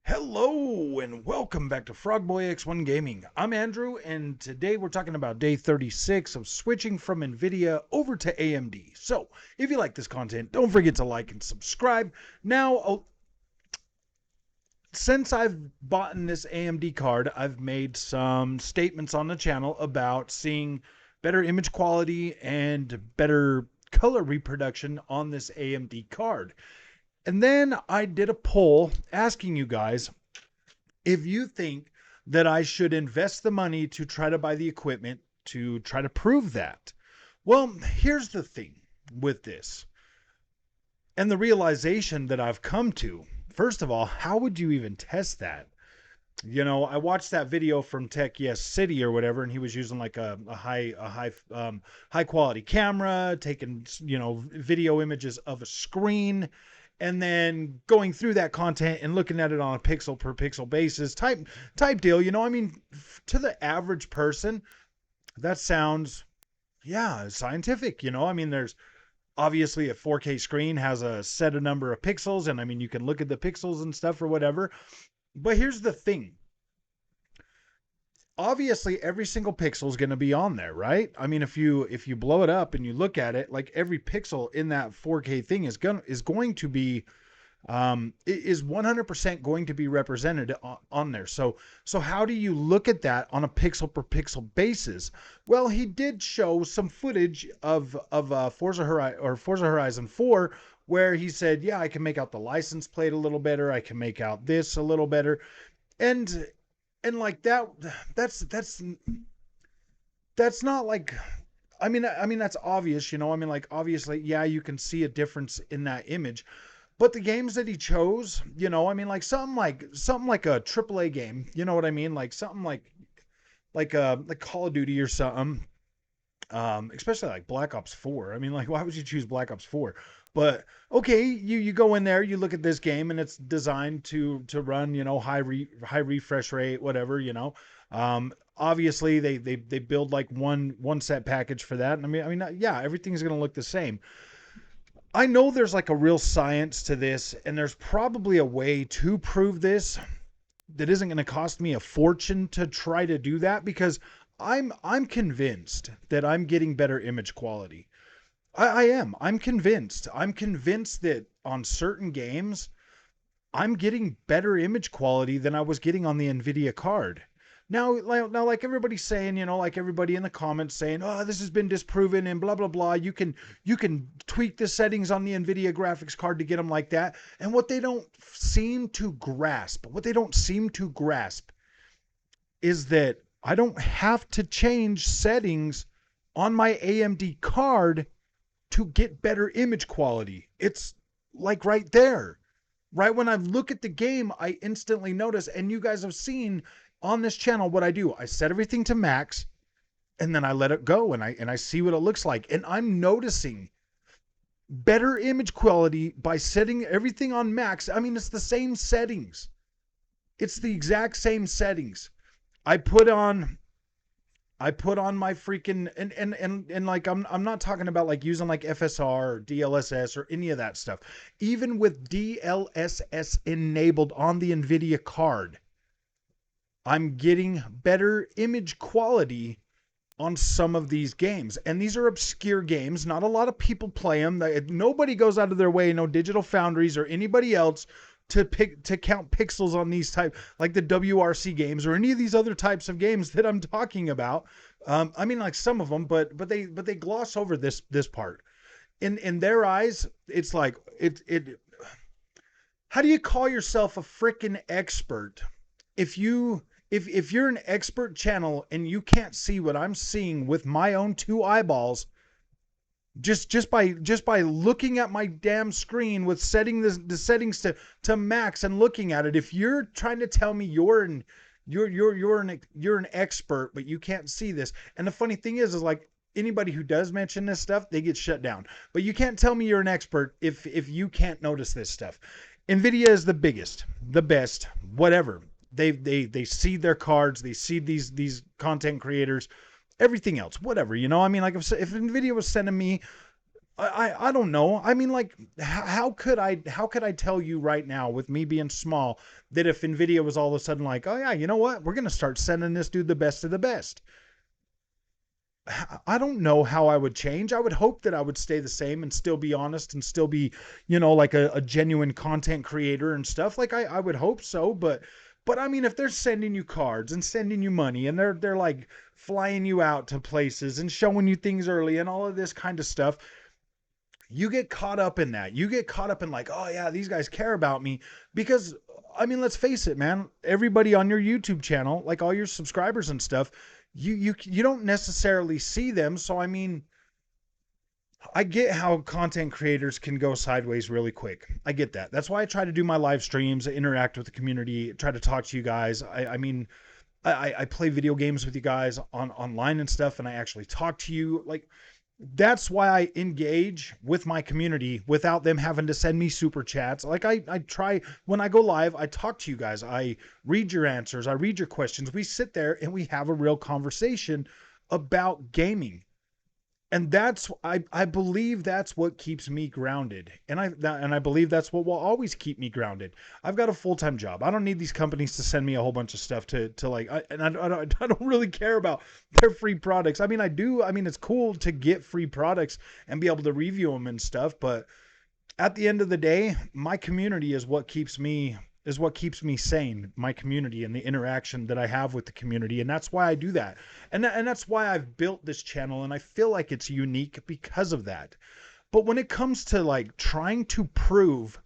Hello and welcome back to Frogboy X1 Gaming. I'm Andrew, and today we're talking about day 36 of switching from Nvidia over to AMD. So, if you like this content, don't forget to like and subscribe. Now, since I've bought this AMD card, I've made some statements on the channel about seeing better image quality and better color reproduction on this AMD card. And then I did a poll asking you guys if you think that I should invest the money to try to buy the equipment to try to prove that. Well, here's the thing with this and the realization that I've come to. First of all, how would you even test that? I watched that video from Tech Yes City or whatever, and he was using like high quality camera, taking video images of a screen, and then going through that content and looking at it on a pixel per pixel basis type deal. To the average person, that sounds scientific. There's obviously a 4K screen has a set of number of pixels, and you can look at the pixels and stuff or whatever. But here's the thing. Obviously every single pixel is going to be on there, right? If you blow it up and you look at it, like every pixel in that 4K thing is going to be is 100% going to be represented on there. So how do you look at that on a pixel per pixel basis? Well, he did show some footage of Forza Horizon 4 where he said, yeah, I can make out the license plate a little better, I can make out this a little better. And like that's not like, that's obvious, like obviously, yeah, you can see a difference in that image. But the games that he chose, like something like a AAA game, you know what I mean? Like something like Call of Duty or something. Especially like Black Ops 4. Like, why would you choose Black Ops 4? But okay, you go in there, you look at this game, and it's designed to run, high refresh rate, whatever, Obviously they build like one set package for that. And yeah, everything's gonna look the same. I know there's like a real science to this, and there's probably a way to prove this that isn't going to cost me a fortune to try to do that, because I'm convinced that I'm getting better image quality. I am. I'm convinced. I'm convinced that on certain games, I'm getting better image quality than I was getting on the Nvidia card. Now, like everybody's saying, like everybody in the comments saying, "Oh, this has been disproven," and blah blah blah. You can tweak the settings on the Nvidia graphics card to get them like that. And what they don't seem to grasp, is that I don't have to change settings on my AMD card to get better image quality. It's like right there. Right when I look at the game, I instantly notice, and you guys have seen on this channel what I do. I set everything to max, and then I let it go, and I see what it looks like. And I'm noticing better image quality by setting everything on max. It's the same settings. It's the exact same settings. I put on my freaking and like I'm not talking about like using like FSR or DLSS or any of that stuff. Even with DLSS enabled on the Nvidia card, I'm getting better image quality on some of these games. And these are obscure games. Not a lot of people play them. Nobody goes out of their way, no Digital Foundries or anybody else, to count pixels on these type, like the WRC games or any of these other types of games that I'm talking about. Like some of them, but they gloss over this part. In their eyes, it's like it. How do you call yourself a freaking expert if you're an expert channel and you can't see what I'm seeing with my own two eyeballs, just by looking at my damn screen with setting the settings to max and looking at it? If you're trying to tell me you're an expert, but you can't see this. And the funny thing is like anybody who does mention this stuff, they get shut down. But you can't tell me you're an expert if you can't notice this stuff. Nvidia is the biggest, the best, whatever. They see their cards, they see these content creators, everything else, whatever. Like if Nvidia was sending me I don't know. I mean, like, how could I tell you right now, with me being small, that if Nvidia was all of a sudden like, oh yeah, you know what, we're gonna start sending this dude the best of the best. I don't know how I would change. I would hope that I would stay the same and still be honest and still be, like a genuine content creator and stuff. Like I would hope so, but I mean, if they're sending you cards and sending you money and they're like flying you out to places and showing you things early and all of this kind of stuff, you get caught up in that. You get caught up in like, oh yeah, these guys care about me because I mean, let's face it, man. Everybody on your YouTube channel, like all your subscribers and stuff, you don't necessarily see them. So I mean, I get how content creators can go sideways really quick. I get that. That's why I try to do my live streams, interact with the community, try to talk to you guys. I mean, I play video games with you guys online and stuff, and I actually talk to you. Like, that's why I engage with my community without them having to send me super chats. Like I try when I go live, I talk to you guys. I read your answers. I read your questions. We sit there and we have a real conversation about gaming. And I believe that's what keeps me grounded. And I believe that's what will always keep me grounded. I've got a full-time job. I don't need these companies to send me a whole bunch of stuff to like I don't really care about their free products. I mean, I do. I mean, it's cool to get free products and be able to review them and stuff, but at the end of the day, my community is what keeps me sane. My community and the interaction that I have with the community, and that's why I do that. And that's why I've built this channel, and I feel like it's unique because of that. But when it comes to like trying to prove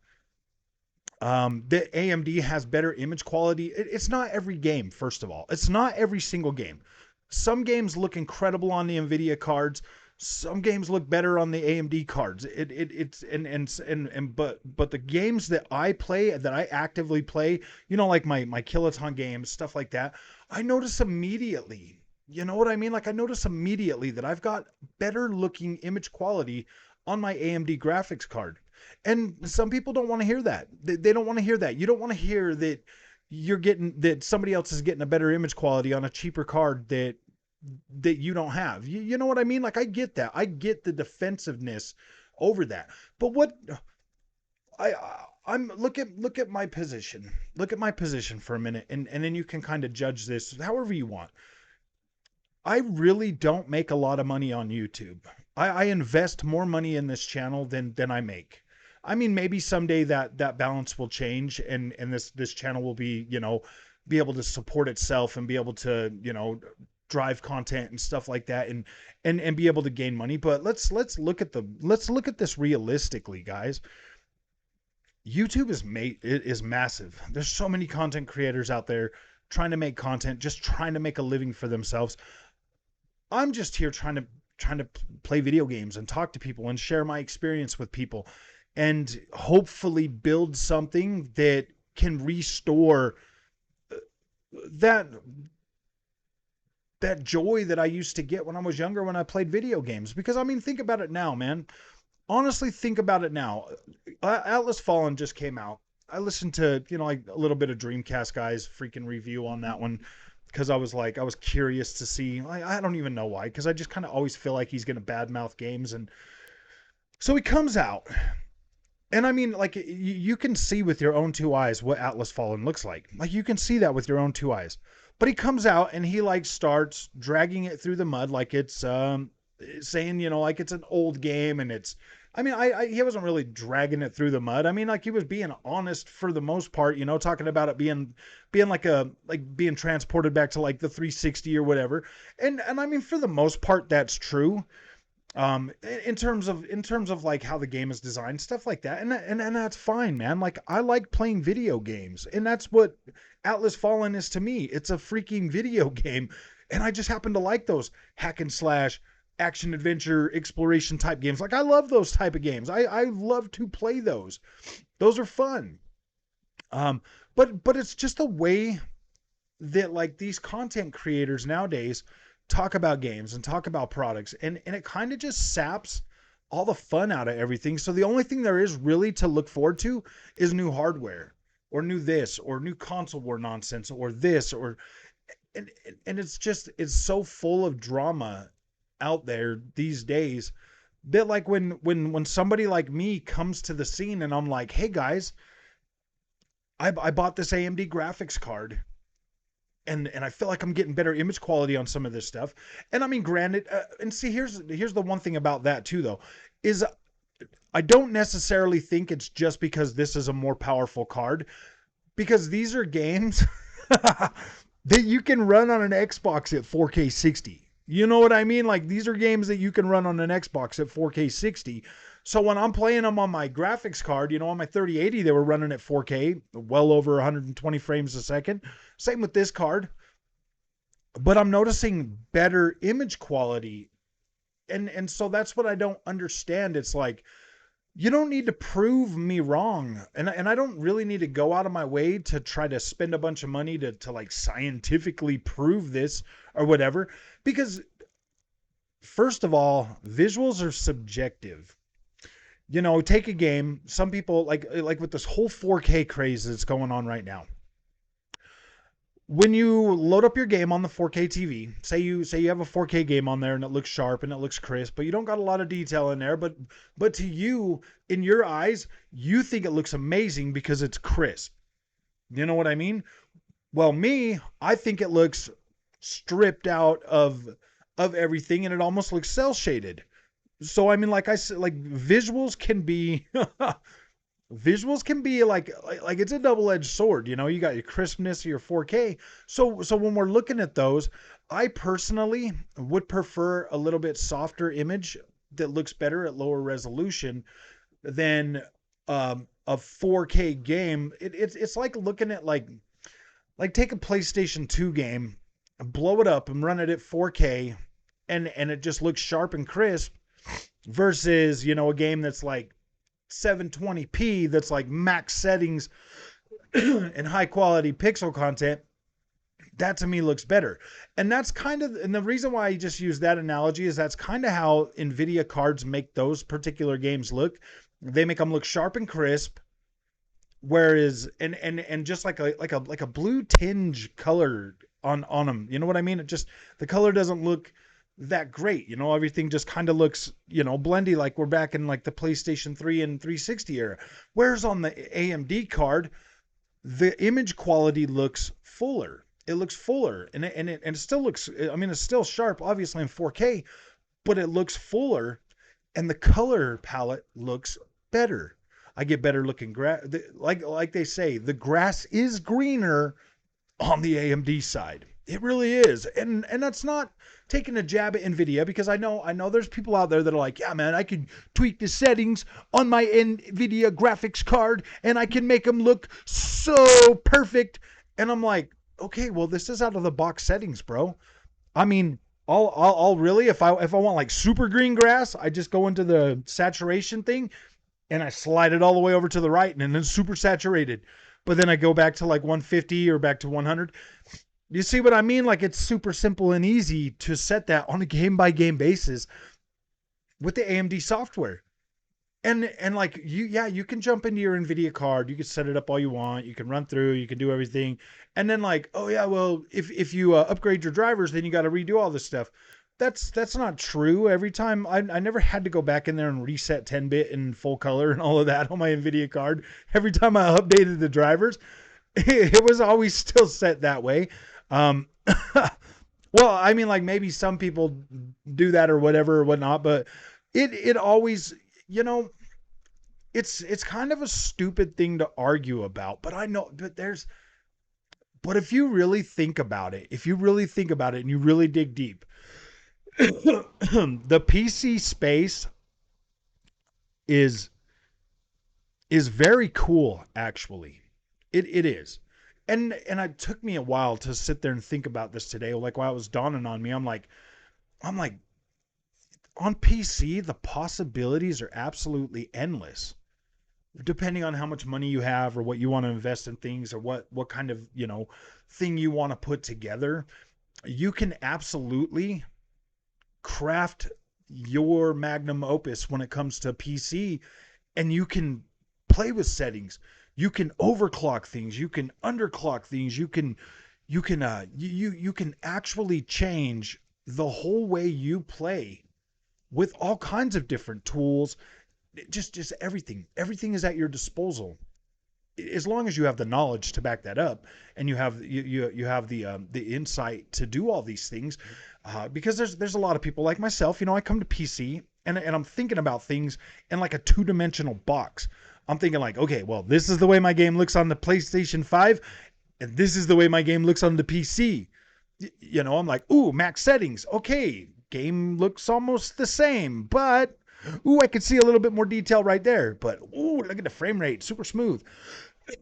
that AMD has better image quality, it's not every game. First of all, it's not every single game. Some games look incredible on the Nvidia cards. Some games look better on the AMD cards. It's and but the games that I play, that I actively play, like my Kiloton games, stuff like that, I notice immediately. You know what I mean? Like I notice immediately that I've got better looking image quality on my AMD graphics card. And some people don't want to hear that. They don't want to hear that. You don't want to hear that that somebody else is getting a better image quality on a cheaper card that you don't have. You know what I mean? Like I get that. I get the defensiveness over that. But what I I'm look at my position. Look at my position for a minute and then you can kind of judge this however you want. I really don't make a lot of money on YouTube. I invest more money in this channel than I make. I mean, maybe someday that balance will change and this channel will be, be able to support itself and be able to, drive content and stuff like that and be able to gain money. But let's look at this realistically, guys. YouTube is massive. There's so many content creators out there trying to make content, just trying to make a living for themselves. I'm just here trying to play video games and talk to people and share my experience with people and hopefully build something that can restore that that joy that I used to get when I was younger when I played video games. Because I mean, think about it now, man. Honestly, think about it now. Atlas Fallen just came out. I listened to, like a little bit of Dreamcast guys freaking review on that one because I was curious to see. I don't even know why, because I just kind of always feel like he's going to badmouth games. And so he comes out. And I mean, like, you can see with your own two eyes what Atlas Fallen looks like. Like, you can see that with your own two eyes. But he comes out and he, like, starts dragging it through the mud like it's, saying, like it's an old game and it's, I mean, he wasn't really dragging it through the mud. I mean, like he was being honest for the most part, talking about it being like being transported back to like the 360 or whatever. And I mean, for the most part, that's true. In terms of like how the game is designed, stuff like that. And that's fine, man. Like I like playing video games, and that's what Atlas Fallen is to me. It's a freaking video game. And I just happen to like those hack and slash action adventure exploration type games. Like I love those type of games. I love to play those. Those are fun. But it's just a way that like these content creators nowadays talk about games and talk about products, and it kind of just saps all the fun out of everything. So the only thing there is really to look forward to is new hardware or new this or new console war nonsense or this or and it's so full of drama out there these days Bit like when somebody like me comes to the scene and I'm like, hey guys, I bought this AMD graphics card and I feel like I'm getting better image quality on some of this stuff. And I mean, granted, and see, here's the one thing about that too, though, is I don't necessarily think it's just because this is a more powerful card, because these are games that you can run on an Xbox at 4K 60. You know what I mean? Like, these are games that you can run on an Xbox at 4K 60. So when I'm playing them on my graphics card, on my 3080, they were running at 4K, well over 120 frames a second. Same with this card. But I'm noticing better image quality. And so that's what I don't understand. It's like, you don't need to prove me wrong. And I don't really need to go out of my way to try to spend a bunch of money to like scientifically prove this or whatever. Because first of all, visuals are subjective. Take a game. Some people like with this whole 4K craze that's going on right now. When you load up your game on the 4K TV, say you have a 4K game on there and it looks sharp and it looks crisp, but you don't got a lot of detail in there, but to you, in your eyes, you think it looks amazing because it's crisp. You know what I mean? Well, I think it looks stripped out of everything and it almost looks cell shaded. So I mean, like I said, like visuals can be like it's a double-edged sword. You got your crispness of your 4K. So when we're looking at those, I personally would prefer a little bit softer image that looks better at lower resolution than a 4K game. It's like looking at like take a PlayStation 2 game, blow it up and run it at 4K, and it just looks sharp and crisp, versus a game that's like 720p, that's like max settings and high quality pixel content. That to me looks better. And the reason why I just use that analogy is that's kind of how Nvidia cards make those particular games look. They make them look sharp and crisp, whereas and just like a blue tinge color on them. You know what I mean? The color doesn't look that great. Everything just kind of looks, blendy, like we're back in like the PlayStation 3 and 360 era. Whereas on the AMD card, the image quality looks fuller. It looks fuller, and it still looks, I mean, it's still sharp, obviously in 4K, but it looks fuller, and the color palette looks better. I get better looking grass. Like they say, the grass is greener on the AMD side. It really is. And that's not taking a jab at Nvidia, because I know there's people out there that are like, yeah, man, I can tweak the settings on my Nvidia graphics card and I can make them look so perfect. And I'm like, okay, well, this is out of the box settings, bro. I mean, I'll really, if I want like super green grass, I just go into the saturation thing and I slide it all the way over to the right, and then it's super saturated. But then I go back to like 150 or back to 100. You see what I mean? Like, it's super simple and easy to set that on a game by game basis with the AMD software. And like you can jump into your Nvidia card, you can set it up all you want, you can run through, you can do everything, and then like, oh yeah, well, if you upgrade your drivers, then you got to redo all this stuff. That's not true. Every time I never had to go back in there and reset 10-bit and full color and all of that on my Nvidia card. Every time I updated the drivers, it was always still set that way. Um, well, I mean, like maybe some people do that or whatever or whatnot, but it always, you know, it's kind of a stupid thing to argue about. But I know, but if you really think about it, and you really dig deep, the PC space is very cool, actually. It is. And it took me a while to sit there and think about this today. Like, while it was dawning on me, I'm like, on PC, the possibilities are absolutely endless. Depending on how much money you have or what you want to invest in things, or what kind of, thing you want to put together, you can absolutely craft your magnum opus when it comes to PC, and you can play with settings. You can overclock things, you can underclock things, you can actually change the whole way you play with all kinds of different tools. Just everything is at your disposal, as long as you have the knowledge to back that up, and you have the insight to do all these things. Because there's a lot of people like myself. I come to PC, and I'm thinking about things in like a two-dimensional box. I'm thinking like, okay, well, this is the way my game looks on the PlayStation 5, and this is the way my game looks on the PC. I'm like, ooh, max settings. Okay, game looks almost the same, but ooh, I can see a little bit more detail right there. But ooh, look at the frame rate, super smooth.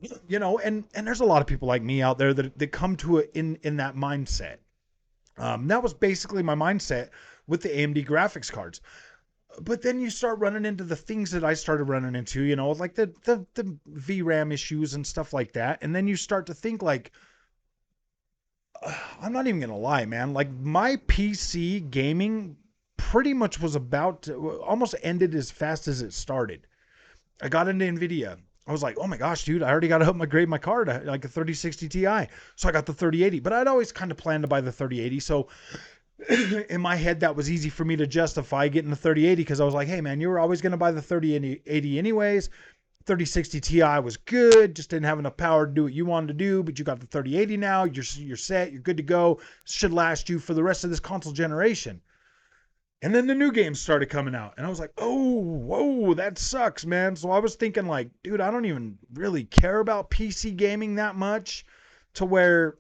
And there's a lot of people like me out there that come to it in that mindset. That was basically my mindset with the AMD graphics cards. But then you start running into the things that I started running into, like the VRAM issues and stuff like that. And then you start to think like, I'm not even going to lie, man. Like my PC gaming pretty much was about to, almost ended as fast as it started. I got into Nvidia. I was like, oh my gosh, dude, I already got to upgrade my card, like a 3060 Ti. So I got the 3080, but I'd always kind of planned to buy the 3080. So in my head, that was easy for me to justify getting the 3080, because I was like, hey man, you were always going to buy the 3080 anyways. 3060 Ti was good, just didn't have enough power to do what you wanted to do, but you got the 3080 now, you're set, you're good to go. Should last you for the rest of this console generation. And then the new games started coming out, and I was like, oh, whoa, that sucks, man. So I was thinking like, dude, I don't even really care about PC gaming that much, to where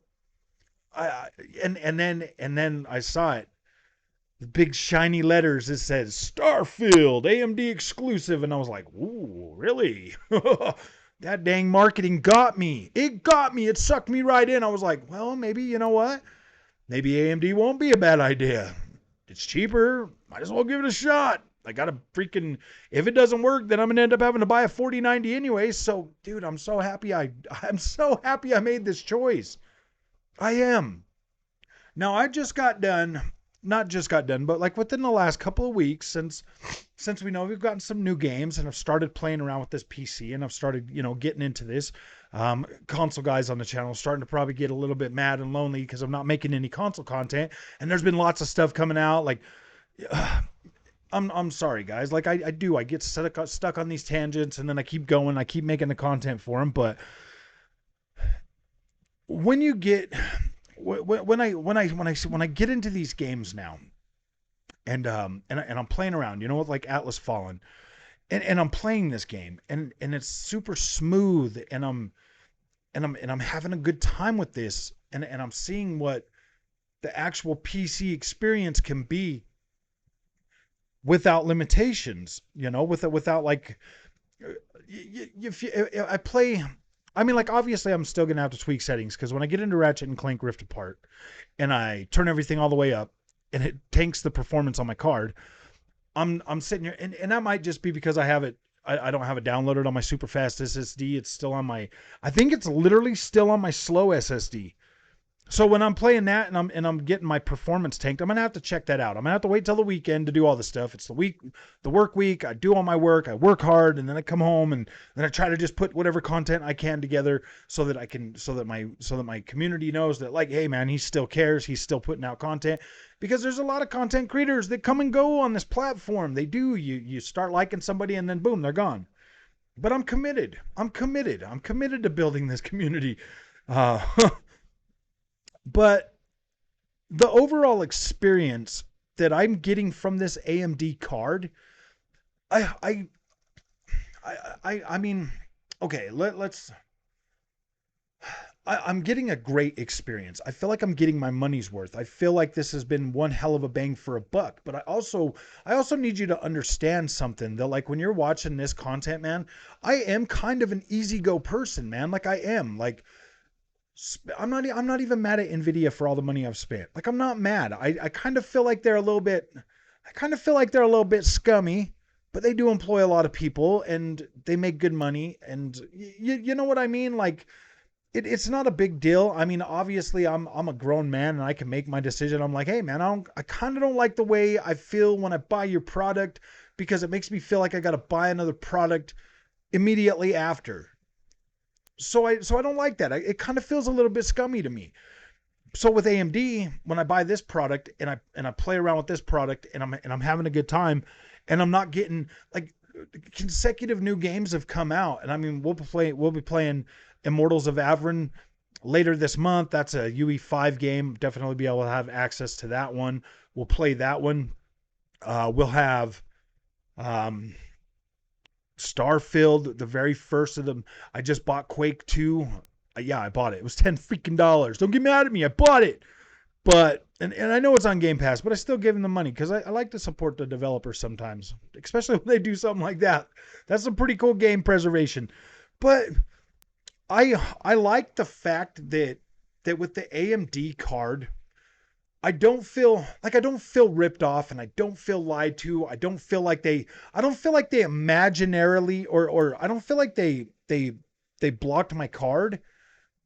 and then I saw it. The big shiny letters, it says Starfield, AMD exclusive. And I was like, ooh, really? That dang marketing got me. It got me. It sucked me right in. I was like, well, maybe, you know what? Maybe AMD won't be a bad idea. It's cheaper. Might as well give it a shot. I got to freaking, if it doesn't work, then I'm going to end up having to buy a 4090 anyway. So, dude, I'm so happy I made this choice. I am. Now, I just got done, not just got done, but like within the last couple of weeks, since we know we've gotten some new games, and I've started playing around with this PC, and I've started, getting into this. Console guys on the channel starting to probably get a little bit mad and lonely because I'm not making any console content, and there's been lots of stuff coming out. Like, I'm sorry guys. Like I get stuck on these tangents, and then I keep going. I keep making the content for them, but when you get when I get into these games now, and I'm playing around, with like Atlas Fallen, and I'm playing this game, and it's super smooth, and I'm having a good time with this, and I'm seeing what the actual PC experience can be without limitations, without like, if I play, I mean, like, obviously I'm still gonna have to tweak settings, because when I get into Ratchet and Clank Rift Apart and I turn everything all the way up and it tanks the performance on my card, I'm sitting here, and that might just be because I have it. I don't have it downloaded on my super fast SSD. It's still on my, I think it's literally still on my slow SSD. So when I'm playing that, and I'm getting my performance tanked, I'm gonna have to check that out. I'm gonna have to wait till the weekend to do all this stuff. It's the work week. I do all my work. I work hard, and then I come home, and then I try to just put whatever content I can together, so that my community knows that, like, hey man, he still cares. He's still putting out content, because there's a lot of content creators that come and go on this platform. They do. You start liking somebody, and then boom, they're gone. But I'm committed. I'm committed to building this community. Uh, But the overall experience that I'm getting from this AMD card, I mean, okay, let's. I'm getting a great experience. I feel like I'm getting my money's worth. I feel like this has been one hell of a bang for a buck. But I also need you to understand something, that like when you're watching this content, man, I am kind of an easy go person, man. Like I am. Like, I'm not even mad at Nvidia for all the money I've spent. Like, I'm not mad. I kind of feel like they're a little bit, scummy, but they do employ a lot of people, and they make good money, and you know what I mean? Like, it's not a big deal. I mean, obviously I'm a grown man, and I can make my decision. I'm like, hey man, I kind of don't like the way I feel when I buy your product, because it makes me feel like I got to buy another product immediately after. So I don't like that. It kind of feels a little bit scummy to me. So with AMD, when I buy this product and I play around with this product and I'm having a good time, and I'm not getting like consecutive new games have come out, and I mean we'll be playing Immortals of Avern later this month. That's a UE5 game. Definitely be able to have access to that one. We'll play that one. We'll have um, Starfield, the very first of them. I just bought Quake 2. Yeah, I bought it. It was $10 freaking. Don't get mad at me. I bought it. But and I know it's on Game Pass, but I still give them the money because I like to support the developers sometimes, especially when they do something like that. That's some pretty cool game preservation. But I like the fact that with the AMD card, I don't feel ripped off, and I don't feel lied to. I don't feel like they imaginarily, or I don't feel like they blocked my card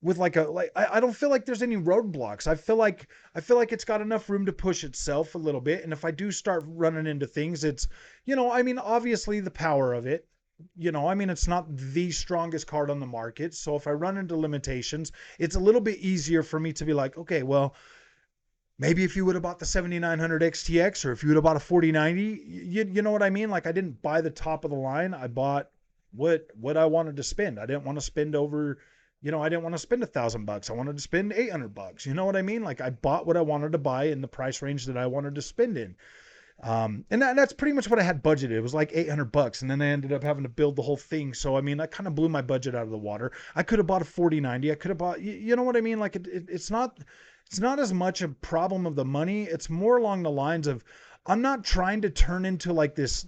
with I don't feel like there's any roadblocks. I feel like it's got enough room to push itself a little bit. And if I do start running into things, it's, I mean, obviously the power of it, I mean, it's not the strongest card on the market. So if I run into limitations, it's a little bit easier for me to be like, okay, well, maybe if you would have bought the 7900 XTX, or if you would have bought a 4090, you know what I mean? Like, I didn't buy the top of the line. I bought what I wanted to spend. I didn't want to spend over, I didn't want to spend $1,000. I wanted to spend $800. You know what I mean? Like, I bought what I wanted to buy in the price range that I wanted to spend in. And that's pretty much what I had budgeted. It was like $800, and then I ended up having to build the whole thing. So, I mean, I kind of blew my budget out of the water. I could have bought a 4090. I could have bought, you know what I mean? Like, it's not as much a problem of the money. It's more along the lines of, I'm not trying to turn into like this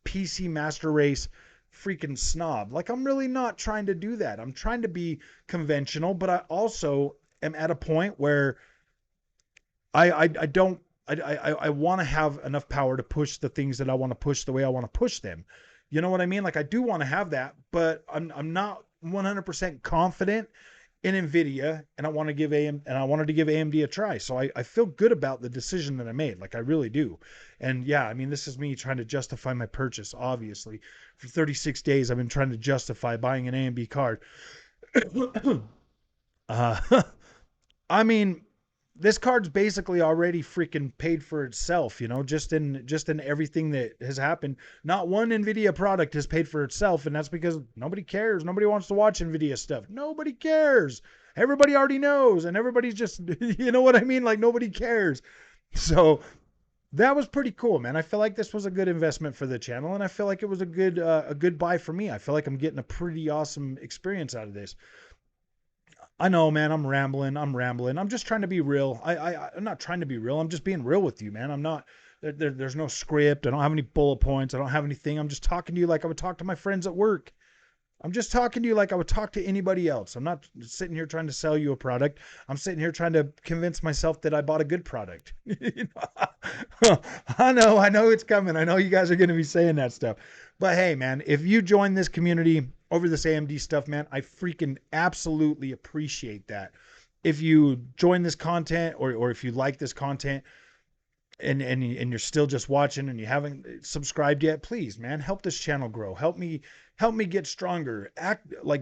PC master race freaking snob. Like, I'm really not trying to do that. I'm trying to be conventional, but I also am at a point where I don't I want to have enough power to push the things that I want to push the way I want to push them. You know what I mean? Like, I do want to have that, but I'm not 100% confident in Nvidia, and I want to give and I wanted to give AMD a try. So I feel good about the decision that I made. Like, I really do. And yeah, I mean, this is me trying to justify my purchase. Obviously, for 36 days, I've been trying to justify buying an AMD card. uh, I mean, this card's basically already freaking paid for itself, just in everything that has happened. Not one Nvidia product has paid for itself, and that's because nobody cares. Nobody wants to watch Nvidia stuff. Nobody cares. Everybody already knows, and everybody's just, you know what I mean? Like, nobody cares. So that was pretty cool, man. I feel like this was a good investment for the channel, and I feel like it was a good buy for me. I feel like I'm getting a pretty awesome experience out of this. I know, man. I'm rambling. I'm just trying to be real. I'm not trying to be real. I'm just being real with you, man. I'm not. There's no script. I don't have any bullet points. I don't have anything. I'm just talking to you like I would talk to my friends at work. I'm just talking to you like I would talk to anybody else. I'm not sitting here trying to sell you a product. I'm sitting here trying to convince myself that I bought a good product. I know it's coming. I know you guys are going to be saying that stuff. But hey, man, if you join this community over this AMD stuff, man, I freaking absolutely appreciate that. If you join this content, or if you like this content, and you're still just watching and you haven't subscribed yet, please, man, help this channel grow. Help me get stronger.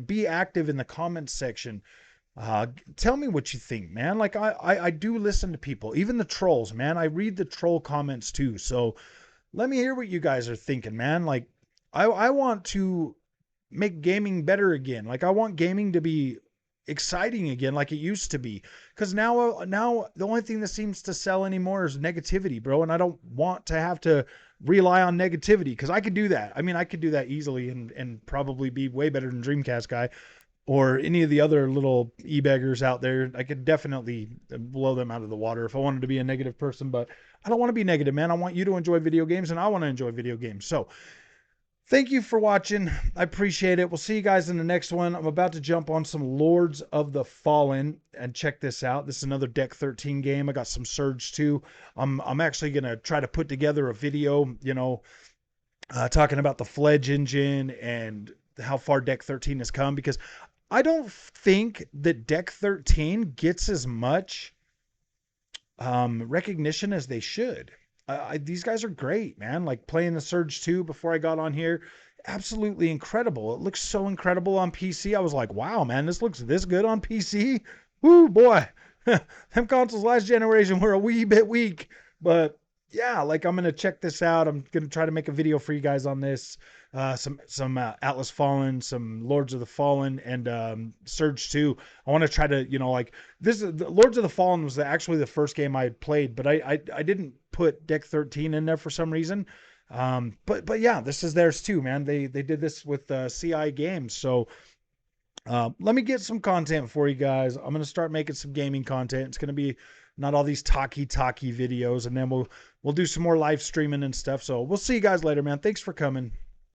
Be active in the comments section. Tell me what you think, man. Like, I do listen to people, even the trolls, man. I read the troll comments too. So let me hear what you guys are thinking, man. Like, I want to make gaming better again. Like, I want gaming to be exciting again, like it used to be. Because now the only thing that seems to sell anymore is negativity, bro. And I don't want to have to rely on negativity, because I could do that. I mean, I could do that easily and probably be way better than Dreamcast guy or any of the other little e-beggars out there. I could definitely blow them out of the water if I wanted to be a negative person, but I don't want to be negative, man. I want you to enjoy video games, and I want to enjoy video games. So thank you for watching. I appreciate it. We'll see you guys in the next one. I'm about to jump on some Lords of the Fallen, and check this out. This is another Deck 13 game. I got some Surge 2. I'm actually going to try to put together a video, talking about the Fledge engine and how far Deck 13 has come, because I don't think that Deck 13 gets as much recognition as they should. These guys are great, man. Like, playing the Surge 2 before I got on here, absolutely incredible. It looks so incredible on PC. I was like, wow, man, this looks this good on PC. Woo, boy. them consoles last generation were a wee bit weak, but yeah, like I'm gonna check this out. I'm gonna try to make a video for you guys on this. Some Atlas Fallen, some Lords of the Fallen, and Surge 2. I want to try to, like this is the Lords of the Fallen was actually the first game I had played, but I didn't put Deck 13 in there for some reason. But yeah, this is theirs too, man. They did this with CI Games, so let me get some content for you guys. I'm gonna start making some gaming content. It's gonna be not all these talky videos, and then we'll do some more live streaming and stuff. So we'll see you guys later, man. Thanks for coming.